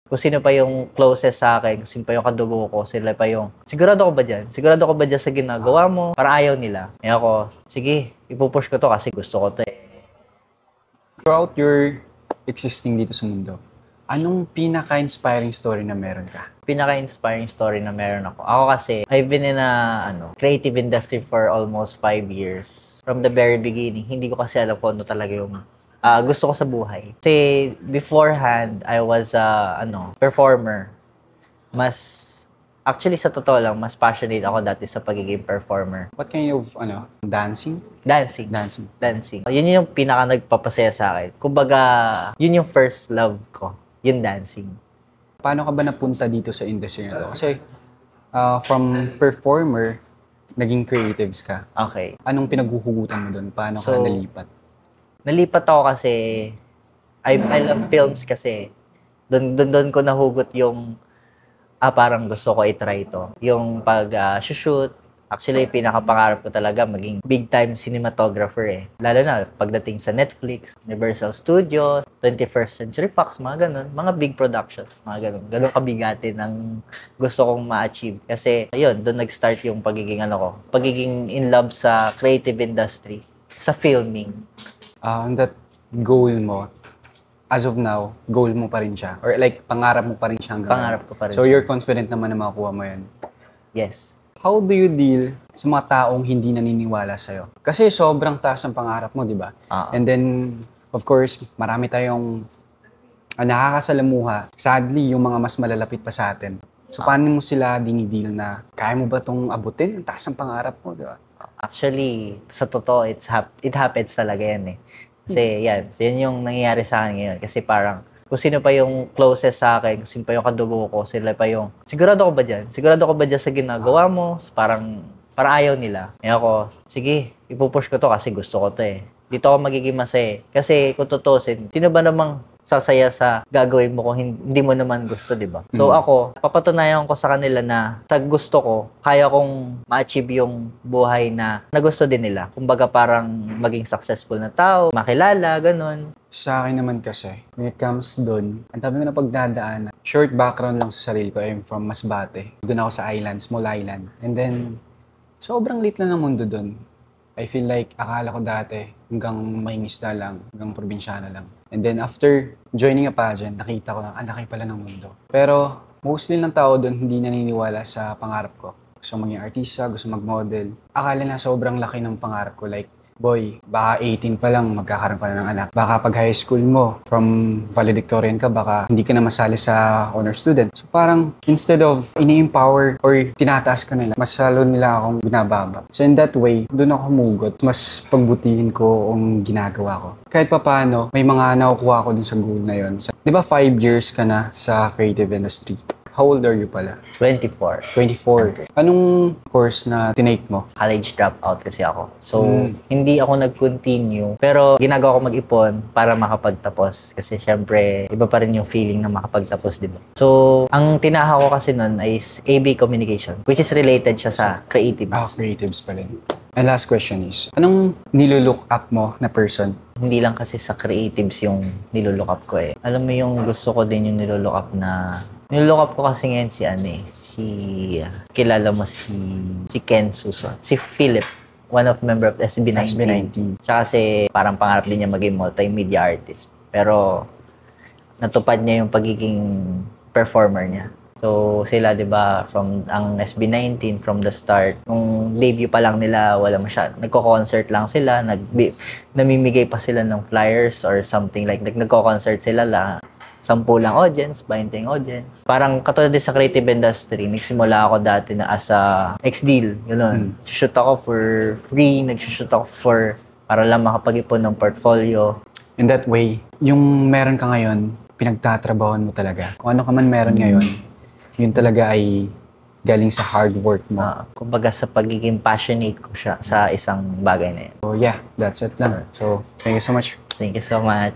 Kung sino pa yung closest sa akin, kung sino pa yung kadugo ko, sila pa yung, sigurado ko ba dyan? Sigurado ko ba dyan sa ginagawa mo? Para ayaw nila. Eh ako, sige, ipupush ko to kasi gusto ko to eh. Throughout your existing dito sa mundo, anong pinaka-inspiring story na meron ka? Pinaka-inspiring story na meron ako. Ako kasi, I've been in a creative industry for almost 5 years. From the very beginning, hindi ko kasi alam kung ano talaga yung gusto ko sa buhay. Kasi beforehand, I was performer. Actually sa totoo lang, mas passionate ako dati sa pagiging performer. What kind of, dancing? Dancing. Yun yung pinaka nagpapasaya sa akin. Kumbaga, yun yung first love ko, yung dancing. Paano ka ba napunta dito sa industry na to? Kasi from performer, naging creatives ka. Okay. Anong pinaghuhugutan mo doon? Paano ka nalipat? Nalipat ako kasi I love films kasi. Doon ko nahugot yung parang gusto ko i-try ito. Yung pag-shoot. Actually, pinakapangarap ko talaga maging big-time cinematographer eh. Lalo na pagdating sa Netflix, Universal Studios, 21st Century Fox, mga ganun. Mga big productions, mga ganun. Ganun kabigatin ang gusto kong ma-achieve. Kasi, ayun, doon nag-start yung pagiging pagiging in love sa creative industry, sa filming. That goal mo, as of now, goal mo pa rin siya? Or like, pangarap mo pa rin siya hanggang Pangarap ko pa rin So, siya. you're confident naman na makukuha mo yun? Yes. How do you deal sa mga taong hindi naniniwala sa'yo? Kasi sobrang taas ang pangarap mo, di ba? And then, of course, marami tayong nakakasalamuha. Sadly, yung mga mas malalapit pa sa atin. So, paano mo sila dinideal na kaya mo ba itong abutin? Ang taas ang pangarap mo, di ba? Actually, sa totoo, it happens talaga yan eh. Kasi yan yung nangyayari sa akin ngayon. Kasi parang, kung sino pa yung closest sa akin, kung sino pa yung kadugo ko, sila pa yung, sigurado ko ba dyan? Sigurado ko ba dyan sa ginagawa mo? Parang ayaw nila. Eh ako, sige, ipupush ko to kasi gusto ko to eh. Dito ako magiging masaya. Kasi kung tutusin, sino ba namang sasaya sa gagawin mo kung hindi mo naman gusto, di ba? So ako, papatunayan ko sa kanila na sa gusto ko, kaya kong ma-achieve yung buhay na gusto din nila. Kumbaga parang maging successful na tao, makilala, ganun. Sa akin naman kasi, when it comes doon, ang dami ko na pagdadaanan. Short background lang sa sarili ko, I'm from Masbate. Doon ako sa island, small island. And then, sobrang lit lang ng mundo doon. I feel like, akala ko dati, hanggang maingista lang, hanggang probinsyana lang. And then after joining a pageant, nakita ko lang, ang laki pala ng mundo. Pero mostly ng tao doon hindi naniniwala sa pangarap ko. Gusto maging artista, gusto mag-model. Akala na sobrang laki ng pangarap ko. Like, boy, baka 18 pa lang magkakaroon ka na ng anak. Baka pag high school mo, from valedictorian ka, baka hindi ka na masali sa honor student. So parang instead of ini-empower or tinataas ka nila, mas lalo nila akong binababa. So in that way, doon ako humugot. Mas pagbutihin ko ang ginagawa ko. Kahit pa paano, may mga nakukuha ko dun sa goal na yun. Di ba 5 years ka na sa creative industry? How old are you pala? 24. 24. Anong course na tinake mo? College dropout kasi ako. So, hindi ako nag-continue. Pero, ginagawa ko mag-ipon para makapagtapos. Kasi, syempre, iba pa rin yung feeling na makapagtapos, di ba? So, ang tinaha ko kasi nun is AB Communication, which is related siya sa creatives. Creatives pa rin. And last question is, anong nilulook up mo na person? Hindi lang kasi sa creatives yung nilulook up ko eh. Alam mo yung gusto ko din yung nilulook up na... Nilook up ko kasi ngayon kilala mo si Ken Suson. Si Philip, one of member of SB19. Siya kasi parang pangarap din niya maging multimedia artist. Pero natupad niya yung pagiging performer niya. So sila 'di ba from ang SB19 from the start, nung debut pa lang nila wala nagko-concert lang sila, namimigay pa sila ng flyers or something like nagko-concert sila lang. 10 lang audience, 20 audience. Parang katulad din sa creative industry, nagsimula ako dati na as a ex-deal, gano'n. Shoot ako for free, nag-shoot ako para lang makapag-ipon ng portfolio. In that way, yung meron ka ngayon, pinagtatrabahoan mo talaga. Kung ano ka man meron ngayon, yun talaga ay galing sa hard work mo. Kumbaga sa pagiging passionate ko siya sa isang bagay na yun. So yeah, that's it lang. So, thank you so much. Thank you so much.